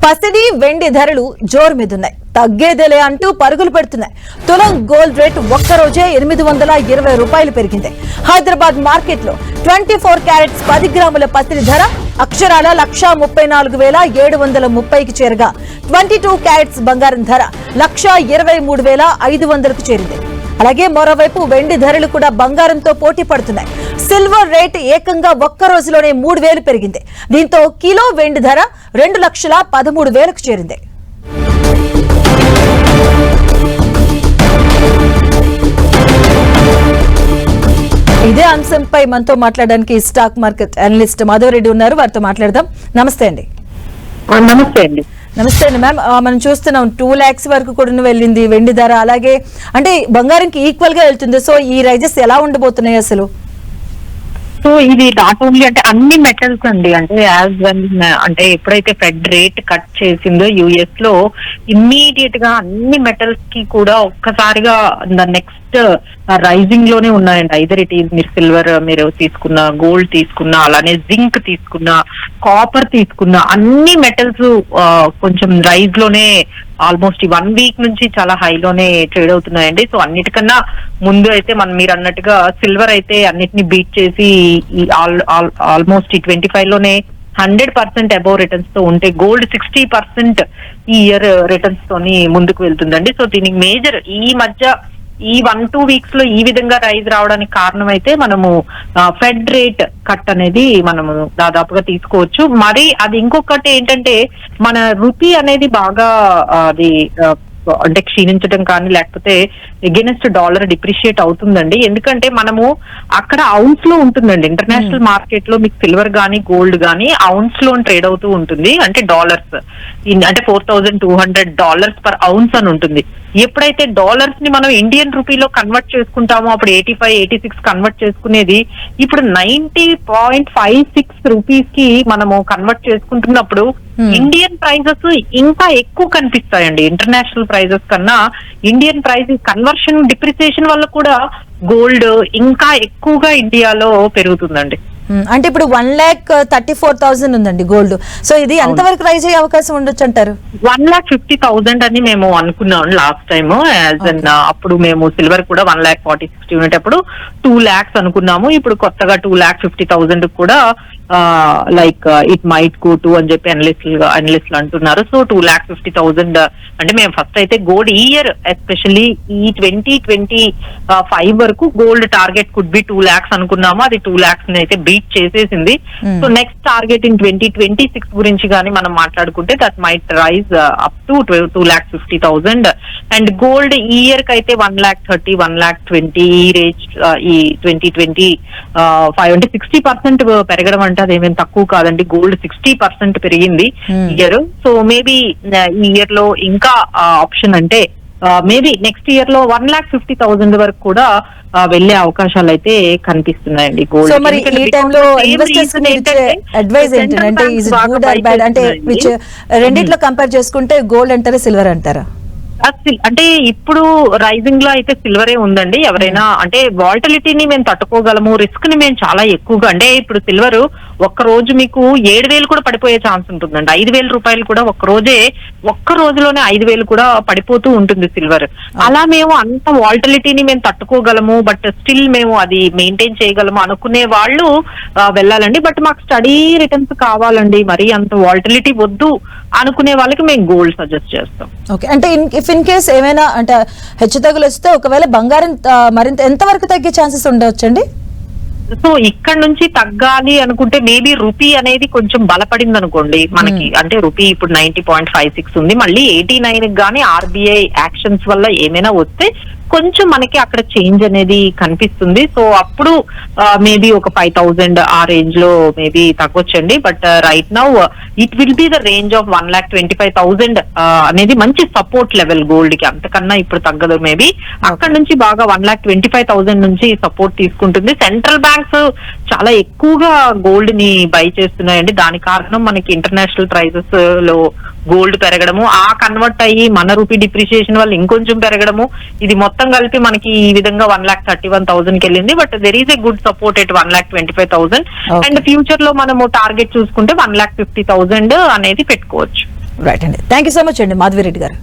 పసిడి వెండి ధరలు జోరు మీదున్నాయి. తగ్గేదేలే అంటూ పరుగులు పెడుతున్నాయి. తులం గోల్డ్ రేట్ ఒక్కరోజే 820 రూపాయలు పెరిగింది. హైదరాబాద్ మార్కెట్ లో 24 క్యారెట్స్ 10 గ్రాముల పసిడి ధర అక్షరాల 1,34,730కి చేరగా 22 క్యారెట్స్ బంగారం ధర 1,23,500కు చేరింది. అలాగే మరోవైపు వెండి ధరలు కూడా బంగారంతో పోటీ పడుతున్నాయి. సిల్వర్ రేట్ ఏకంగా ఒక్క రోజులోనే 3,000 పెరిగింది. దీంతో కిలో వెండి ధర 2,13,000కు చేరింది. ఇదే అంశంపై మనతో మాట్లాడడానికి స్టాక్ మార్కెట్ అనలిస్ట్ మాధవరెడ్డి ఉన్నారు. వారితో మాట్లాడదాం. నమస్తే అండి. నమస్తే అండి. నమస్తే అండి మ్యామ్. మనం చూస్తున్నాం 2 lakhs వరకు కూడా వెళ్ళింది వెండి ధర. అలాగే అంటే బంగారంకి ఈక్వల్ గా వెళ్తుంది. సో ఈ రైజెస్ ఎలా ఉండబోతున్నాయి అసలు? సో ఇది నాట్ ఓన్లీ అంటే అన్ని మెటల్స్ అండి, అంటే యాజ్ వెల్ అంటే ఎప్పుడైతే ఫెడ్ రేట్ కట్ చేసిందో యుఎస్ లో ఇమ్మీడియట్ గా అన్ని మెటల్స్ కి కూడా ఒక్కసారిగా నెక్స్ట్ రైజింగ్ లోనే ఉన్నాయండి. ఐదర్ ఇట్ ఈజ్ మీరు సిల్వర్ మీరు తీసుకున్న, గోల్డ్ తీసుకున్న, అలానే జింక్ తీసుకున్న, కాపర్ తీసుకున్న, అన్ని మెటల్స్ కొంచెం రైజ్ లోనే ఆల్మోస్ట్ 1 week నుంచి చాలా హైలోనే ట్రేడ్ అవుతున్నాయండి. సో అన్నిటికన్నా ముందు అయితే మీరు అన్నట్టుగా సిల్వర్ అయితే అన్నిటిని బీట్ చేసి ఆల్మోస్ట్ 25 లోనే 100% అబౌవ్ రిటర్న్స్ తో ఉంటే గోల్డ్ 60% ఈ ఇయర్ రిటర్న్స్ తోని ముందుకు వెళ్తుందండి. సో దీనికి మేజర్ ఈ మధ్య ఈ 1-2 weeks లో ఈ విధంగా రైజ్ రావడానికి కారణం అయితే మనము ఫెడ్ రేట్ కట్ అనేది మనము దాదాపుగా తీసుకోవచ్చు. మరి అది ఇంకొకటి ఏంటంటే మన రూపీ అనేది బాగా అది అంటే క్షీణించడం కానీ లేకపోతే ఎగెనెస్ట్ డాలర్ డిప్రిషియేట్ అవుతుందండి. ఎందుకంటే మనము అక్కడ ఔన్స్ లో ఉంటుందండి. ఇంటర్నేషనల్ మార్కెట్ లో మీకు సిల్వర్ గానీ గోల్డ్ గానీ ఔన్స్ లో ట్రేడ్ అవుతూ ఉంటుంది. అంటే డాలర్స్ అంటే $4,200 per ounce అని ఉంటుంది. ఎప్పుడైతే డాలర్స్ ని మనం ఇండియన్ రూపీలో కన్వర్ట్ చేసుకుంటామో అప్పుడు 85-86 కన్వర్ట్ చేసుకునేది ఇప్పుడు 90.56 రూపీస్ కి మనము కన్వర్ట్ చేసుకుంటున్నప్పుడు ఇండియన్ ప్రైజెస్ ఇంకా ఎక్కువ కనిపిస్తాయండి. ఇంటర్నేషనల్ ప్రైజెస్ కన్నా ఇండియన్ ప్రైస్ కన్వర్షన్ డిప్రిసియేషన్ వల్ల కూడా గోల్డ్ ఇంకా ఎక్కువగా ఇండియాలో పెరుగుతుందండి. అంటే ఇప్పుడు 1,34,000 ఉందండి గోల్డ్. సో ఇది ఎంతవరకు రైజ్ అయ్యే అవకాశం ఉండొచ్చు అంటారు? 1,50,000 అని మేము అనుకున్నాం లాస్ట్ టైమ్. అప్పుడు మేము సిల్వర్ కూడా 1,40,60 ఉండేటప్పుడు 2 lakhs అనుకున్నాము. ఇప్పుడు కొత్తగా 2,50,000 కూడా like it might go to అని చెప్పి అనలిస్టులు అంటున్నారు. సో 2,50,000 అంటే మేము ఫస్ట్ అయితే గోల్డ్ ఈ ఇయర్ ఎస్పెషల్లీ ఈ 2025 వరకు gold target could be 2 lakhs అనుకున్నాము. అది 2 lakhs అయితే బీట్ చేసేసింది. సో నెక్స్ట్ టార్గెట్ ఇన్ 2026 గురించి కానీ మనం మాట్లాడుకుంటే that might rise up to 2,50,000. And gold ఈ ఇయర్ కి అయితే 1,30,000, 1,20,000 ఈ రేంజ్ ఈ 2025 అంటే 60% పెరగడం అంటే అదేమేమి తక్కువ కాదండి. గోల్డ్ 60% పెరిగింది ఇయర్. సో మేబీ ఈ ఇయర్ లో ఇంకా ఆప్షన్ అంటే మేబీ నెక్స్ట్ ఇయర్ లో 1,50,000 వరకు కూడా వెళ్లే అవకాశాలు అయితే కనిపిస్తున్నాయండి గోల్డ్. రెండిట్లో కంపేర్ చేసుకుంటే గోల్డ్ అంటారా సిల్వర్ అంటారా? అంటే ఇప్పుడు రైజింగ్ లో అయితే సిల్వరే ఉందండి. ఎవరైనా అంటే వాలటిలిటీని మేము తట్టుకోగలము, రిస్క్ ని మేము చాలా ఎక్కువగా అంటే ఇప్పుడు సిల్వర్ ఒక్క రోజు మీకు 7,000 కూడా పడిపోయే ఛాన్స్ ఉంటుందండి. 5,000 రూపాయలు కూడా ఒక్క రోజులోనే 5,000 కూడా పడిపోతూ ఉంటుంది సిల్వర్. అలా మేము అంత వాలటిలిటీని మేము తట్టుకోగలము, బట్ స్టిల్ మేము అది మెయింటైన్ చేయగలము అనుకునే వాళ్ళు వెళ్ళాలండి. బట్ మాకు స్టడీ రిటర్న్స్ కావాలండి, మరి అంత వాలటిలిటీ వద్దు అనుకునే వాళ్ళకి మేము గోల్డ్ సజెస్ట్ చేస్తాం. ఓకే, అంటే ఇన్ కేస్ ఏమైనా అంటే హెచ్చుతగ్గులు వస్తే ఒకవేళ బంగారం మరింత ఎంత వరకు తగ్గే ఛాన్సెస్ ఉండవచ్చండి? సో ఇక్కడ నుంచి తగ్గాలి అనుకుంటే మేబీ రూపీ అనేది కొంచెం బలపడింది అనుకోండి మనకి. అంటే రూపీ ఇప్పుడు 90.56 ఉంది. మళ్ళీ 89 గానీ ఆర్బీఐ యాక్షన్స్ వల్ల ఏమైనా వస్తే కొంచెం మనకి అక్కడ చేంజ్ అనేది కనిపిస్తుంది. సో అప్పుడు మేబీ ఒక 5,000 ఆ రేంజ్ లో మేబీ తగ్గొచ్చండి. But right now it will be the range of 1,25,000 అనేది మంచి సపోర్ట్ లెవెల్ గోల్డ్ కి. అంతకన్నా ఇప్పుడు తగ్గదు. మేబీ అక్కడ నుంచి బాగా 1,25,000 నుంచి సపోర్ట్ తీసుకుంటుంది. సెంట్రల్ బ్యాంక్స్ చాలా ఎక్కువగా గోల్డ్ ని బై చేస్తున్నాయండి. దాని కారణం మనకి ఇంటర్నేషనల్ ప్రైజెస్ లో గోల్డ్ పెరగడము, ఆ కన్వర్ట్ అయ్యి మన రూపీ డిప్రిసియేషన్ వల్ల ఇంకొంచెం పెరగడము, ఇది మొత్తం కలిపి మనకి ఈ విధంగా 1,31,000 కి వెళ్ళింది. But there is a good support at 1,25,000. And future లో మనము టార్గెట్ చూసుకుంటే 1,50,000 అనేది పెట్టుకోవచ్చు. రైట్ అండి, థ్యాంక్ యూ సో మచ్ అండి మాధవిరెడ్డి గారు.